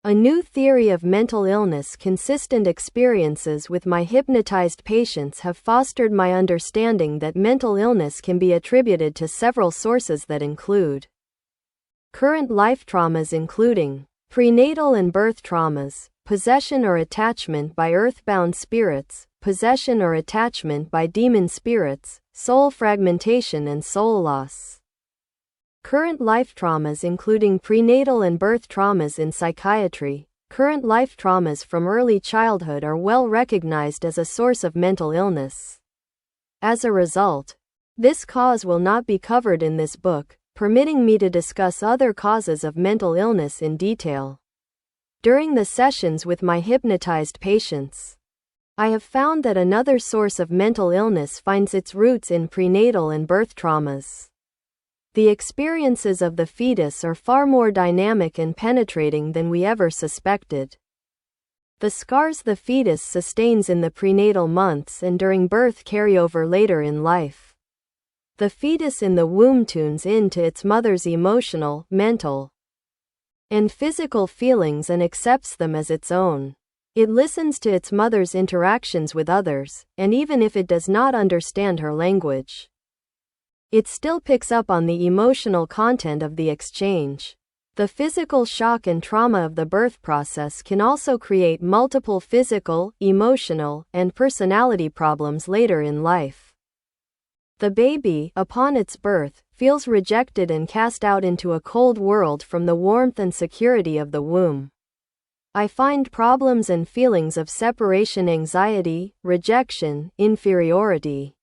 A new theory of mental illness. Consistent experiences with my hypnotized patients have fostered my understanding that mental illness can be attributed to several sources that include current life traumas, including prenatal and birth traumas, possession or attachment by earthbound spirits, possession or attachment by demon spirits, soul fragmentation, and soul loss. Current life traumas, including prenatal and birth traumas in psychiatry. Current life traumas from early childhood are well recognized as a source of mental illness. As a result, this cause will not be covered in this book, permitting me to discuss other causes of mental illness in detail during the sessions with my hypnotized patients. I have found that another source of mental illness finds its roots in prenatal and birth traumas. The experiences of the fetus are far more dynamic and penetrating than we ever suspected. The scars the fetus sustains in the prenatal months and during birth carry over later in life. The fetus in the womb tunes into its mother's emotional, mental, and physical feelings and accepts them as its own. It listens to its mother's interactions with others, and even if it does not understand her language, it still picks up on the emotional content of the exchange. The physical shock and trauma of the birth process can also create multiple physical, emotional, and personality problems later in life. The baby, upon its birth, feels rejected and cast out into a cold world from the warmth and security of the womb. I find problems and feelings of separation anxiety, rejection, inferiority,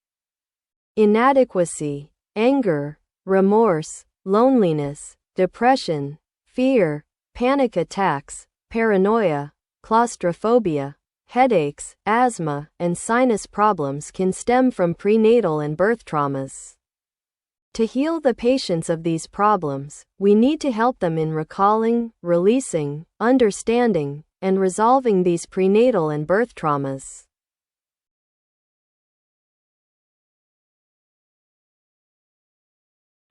inadequacy, anger, remorse, loneliness, depression, fear, panic attacks, paranoia, claustrophobia, headaches, asthma, and sinus problems can stem from prenatal and birth traumas. To heal the patients of these problems, we need to help them in recalling, releasing, understanding, and resolving these prenatal and birth traumas.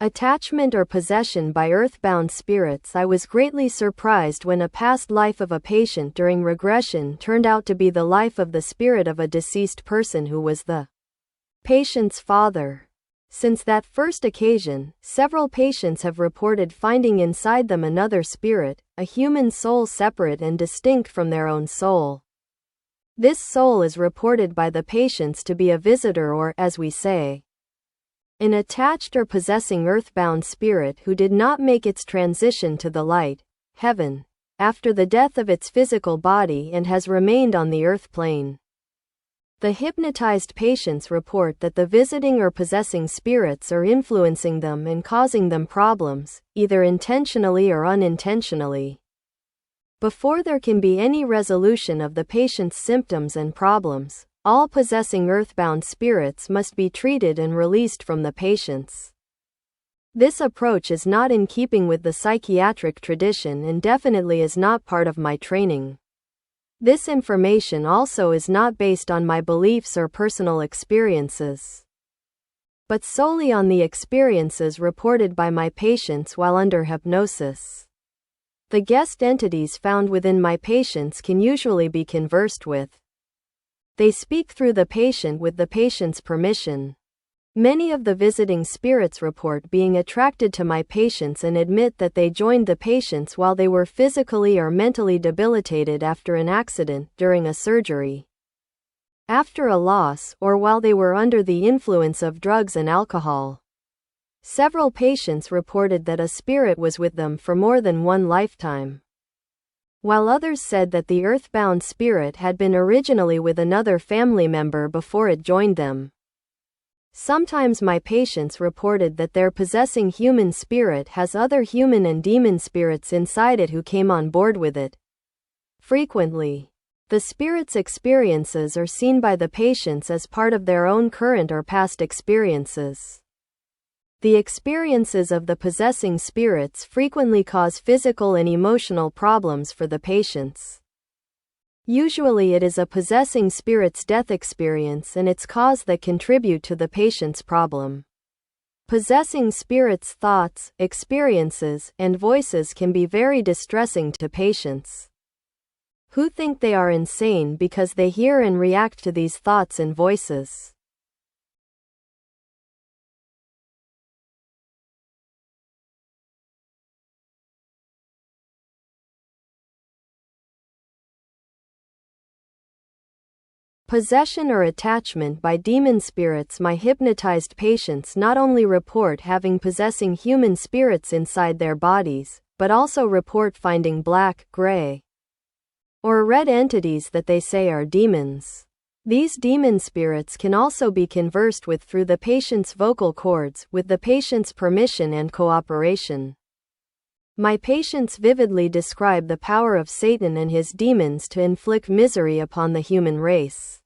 Attachment or possession by earthbound spirits. I was greatly surprised when a past life of a patient during regression turned out to be the life of the spirit of a deceased person who was the patient's father. Since that first occasion, several patients have reported finding inside them another spirit, a human soul separate and distinct from their own soul. This soul is reported by the patients to be a visitor or, as we say, an attached or possessing earthbound spirit who did not make its transition to the light, heaven, after the death of its physical body and has remained on the earth plane. The hypnotized patients report that the visiting or possessing spirits are influencing them and causing them problems, either intentionally or unintentionally. Before there can be any resolution of the patient's symptoms and problems, all possessing earthbound spirits must be treated and released from the patients. This approach is not in keeping with the psychiatric tradition and definitely is not part of my training. This information also is not based on my beliefs or personal experiences, but solely on the experiences reported by my patients while under hypnosis. The guest entities found within my patients can usually be conversed with. They speak through the patient with the patient's permission. Many of the visiting spirits report being attracted to my patients and admit that they joined the patients while they were physically or mentally debilitated after an accident, during a surgery, after a loss, or while they were under the influence of drugs and alcohol. Several patients reported that a spirit was with them for more than one lifetime, while others said that the earthbound spirit had been originally with another family member before it joined them. Sometimes my patients reported that their possessing human spirit has other human and demon spirits inside it who came on board with it. Frequently, the spirit's experiences are seen by the patients as part of their own current or past experiences. The experiences of the possessing spirits frequently cause physical and emotional problems for the patients. Usually it is a possessing spirit's death experience and its cause that contribute to the patient's problem. Possessing spirits' thoughts, experiences, and voices can be very distressing to patients. who think they are insane because they hear and react to these thoughts and voices. Possession or attachment by demon spirits. My hypnotized patients not only report having possessing human spirits inside their bodies, but also report finding black, gray, or red entities that they say are demons. These demon spirits can also be conversed with through the patient's vocal cords, with the patient's permission and cooperation. My patients vividly describe the power of Satan and his demons to inflict misery upon the human race.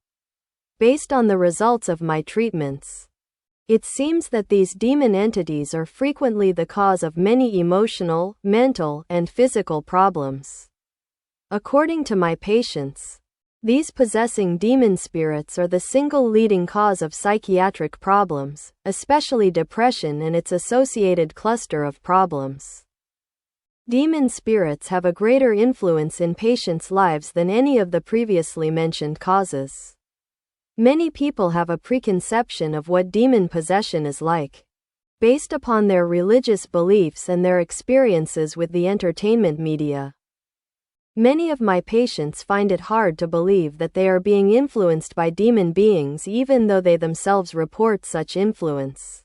Based on the results of my treatments, it seems that these demon entities are frequently the cause of many emotional, mental, and physical problems. According to my patients, these possessing demon spirits are the single leading cause of psychiatric problems, especially depression and its associated cluster of problems. Demon spirits have a greater influence in patients' lives than any of the previously mentioned causes. Many people have a preconception of what demon possession is like, based upon their religious beliefs and their experiences with the entertainment media. Many of my patients find it hard to believe that they are being influenced by demon beings even though they themselves report such influence.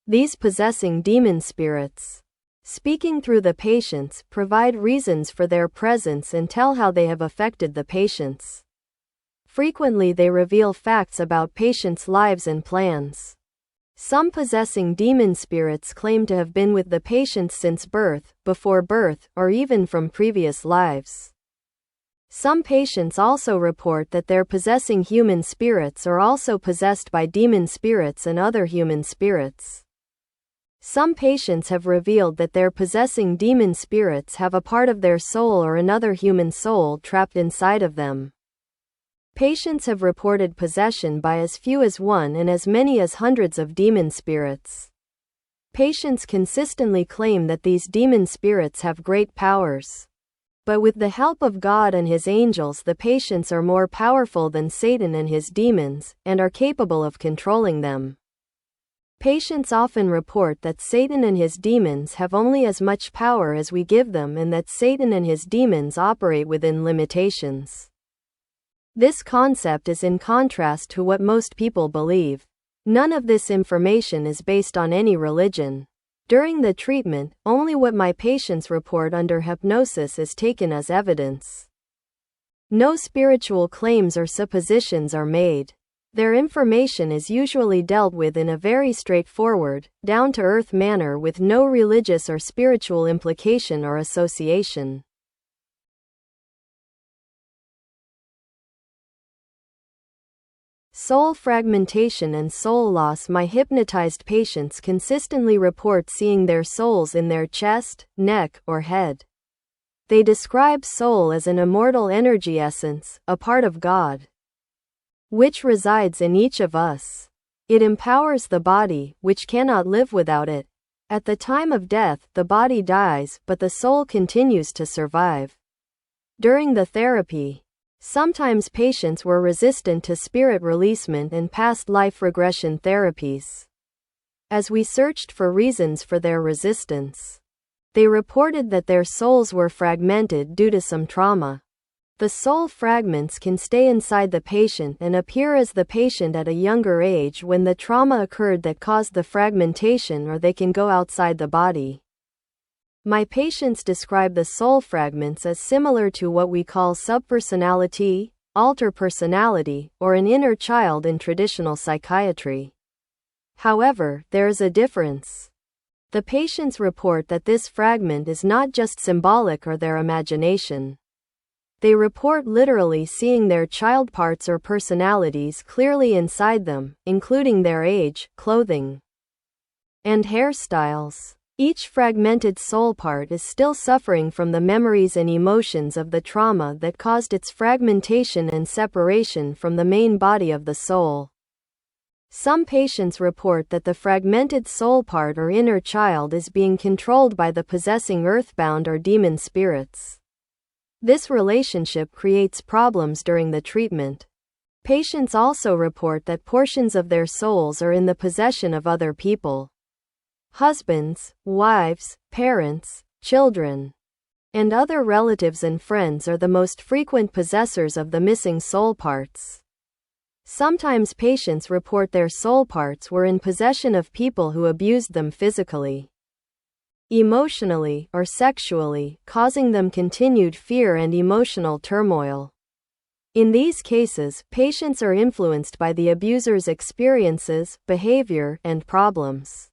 These possessing demon spirits, speaking through the patients, provide reasons for their presence and tell how they have affected the patients. Frequently they reveal facts about patients' lives and plans. Some possessing demon spirits claim to have been with the patients since birth, before birth, or even from previous lives. Some patients also report that their possessing human spirits are also possessed by demon spirits and other human spirits. Some patients have revealed that their possessing demon spirits have a part of their soul or another human soul trapped inside of them. Patients have reported possession by as few as one and as many as hundreds of demon spirits. Patients consistently claim that these demon spirits have great powers. But with the help of God and his angels, the patients are more powerful than Satan and his demons, and are capable of controlling them. Patients often report that Satan and his demons have only as much power as we give them and that Satan and his demons operate within limitations. This concept is in contrast to what most people believe. None of this information is based on any religion. During the treatment, only what my patients report under hypnosis is taken as evidence. No spiritual claims or suppositions are made. Their information is usually dealt with in a very straightforward, down-to-earth manner with no religious or spiritual implication or association. Soul fragmentation and soul loss. My hypnotized patients consistently report seeing their souls in their chest, neck, or head. They describe soul as an immortal energy essence, a part of God, which resides in each of us. It empowers the body, which cannot live without it. At the time of death, the body dies, but the soul continues to survive. During the therapy, sometimes patients were resistant to spirit releasement and past life regression therapies. As we searched for reasons for their resistance, they reported that their souls were fragmented due to some trauma. The soul fragments can stay inside the patient and appear as the patient at a younger age when the trauma occurred that caused the fragmentation, or they can go outside the body. My patients describe the soul fragments as similar to what we call subpersonality, alter personality, or an inner child in traditional psychiatry. However, there is a difference. The patients report that this fragment is not just symbolic or their imagination. They report literally seeing their child parts or personalities clearly inside them, including their age, clothing, and hairstyles. Each fragmented soul part is still suffering from the memories and emotions of the trauma that caused its fragmentation and separation from the main body of the soul. Some patients report that the fragmented soul part or inner child is being controlled by the possessing earthbound or demon spirits. This relationship creates problems during the treatment. Patients also report that portions of their souls are in the possession of other people. Husbands, wives, parents, children, and other relatives and friends are the most frequent possessors of the missing soul parts. Sometimes patients report their soul parts were in possession of people who abused them physically, emotionally, or sexually, causing them continued fear and emotional turmoil. In these cases, patients are influenced by the abuser's experiences, behavior, and problems.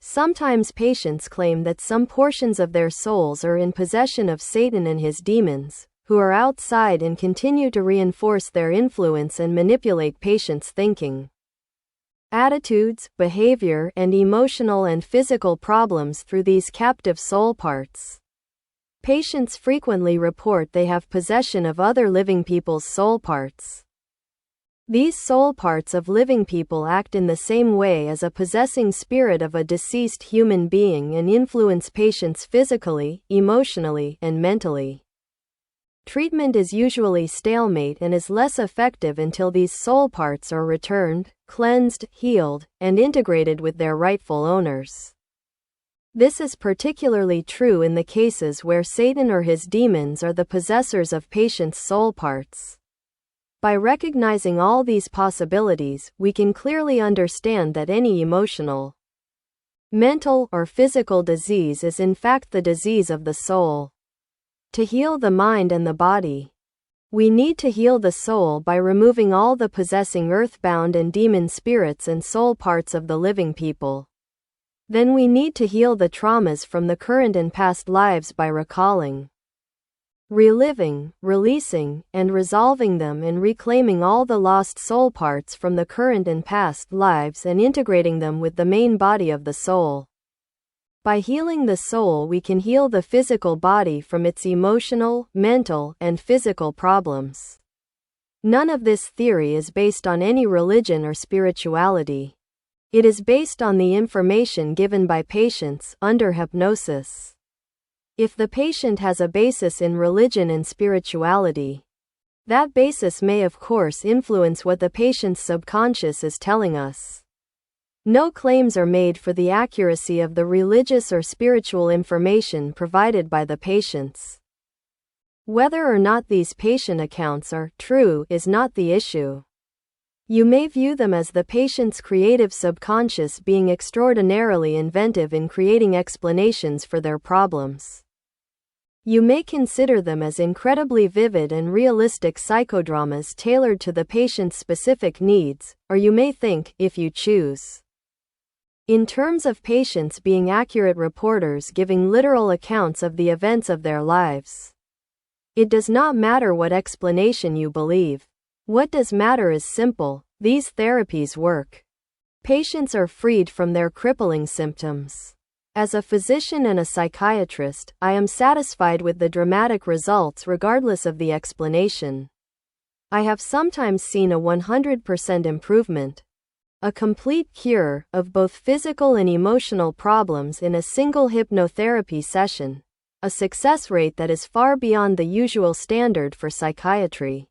Sometimes patients claim that some portions of their souls are in possession of Satan and his demons, who are outside and continue to reinforce their influence and manipulate patients' thinking, attitudes, behavior, and emotional and physical problems through these captive soul parts. Patients frequently report they have possession of other living people's soul parts. These soul parts of living people act in the same way as a possessing spirit of a deceased human being and influence patients physically, emotionally, and mentally. Treatment is usually stalemate and is less effective until these soul parts are returned, cleansed, healed, and integrated with their rightful owners. This is particularly true in the cases where Satan or his demons are the possessors of patients' soul parts. By recognizing all these possibilities, we can clearly understand that any emotional, mental, or physical disease is in fact the disease of the soul. To heal the mind and the body, we need to heal the soul by removing all the possessing earthbound and demon spirits and soul parts of the living people. Then we need to heal the traumas from the current and past lives by recalling, reliving, releasing, and resolving them and reclaiming all the lost soul parts from the current and past lives and integrating them with the main body of the soul. By healing the soul, we can heal the physical body from its emotional, mental, and physical problems. None of this theory is based on any religion or spirituality. It is based on the information given by patients under hypnosis. If the patient has a basis in religion and spirituality, that basis may of course influence what the patient's subconscious is telling us. No claims are made for the accuracy of the religious or spiritual information provided by the patients. Whether or not these patient accounts are true is not the issue. You may view them as the patient's creative subconscious being extraordinarily inventive in creating explanations for their problems. You may consider them as incredibly vivid and realistic psychodramas tailored to the patient's specific needs, or you may think, if you choose, in terms of patients being accurate reporters giving literal accounts of the events of their lives. It does not matter what explanation you believe. What does matter is simple: these therapies work. Patients are freed from their crippling symptoms. As a physician and a psychiatrist, I am satisfied with the dramatic results regardless of the explanation. I have sometimes seen a 100% improvement, a complete cure, of both physical and emotional problems in a single hypnotherapy session, a success rate that is far beyond the usual standard for psychiatry.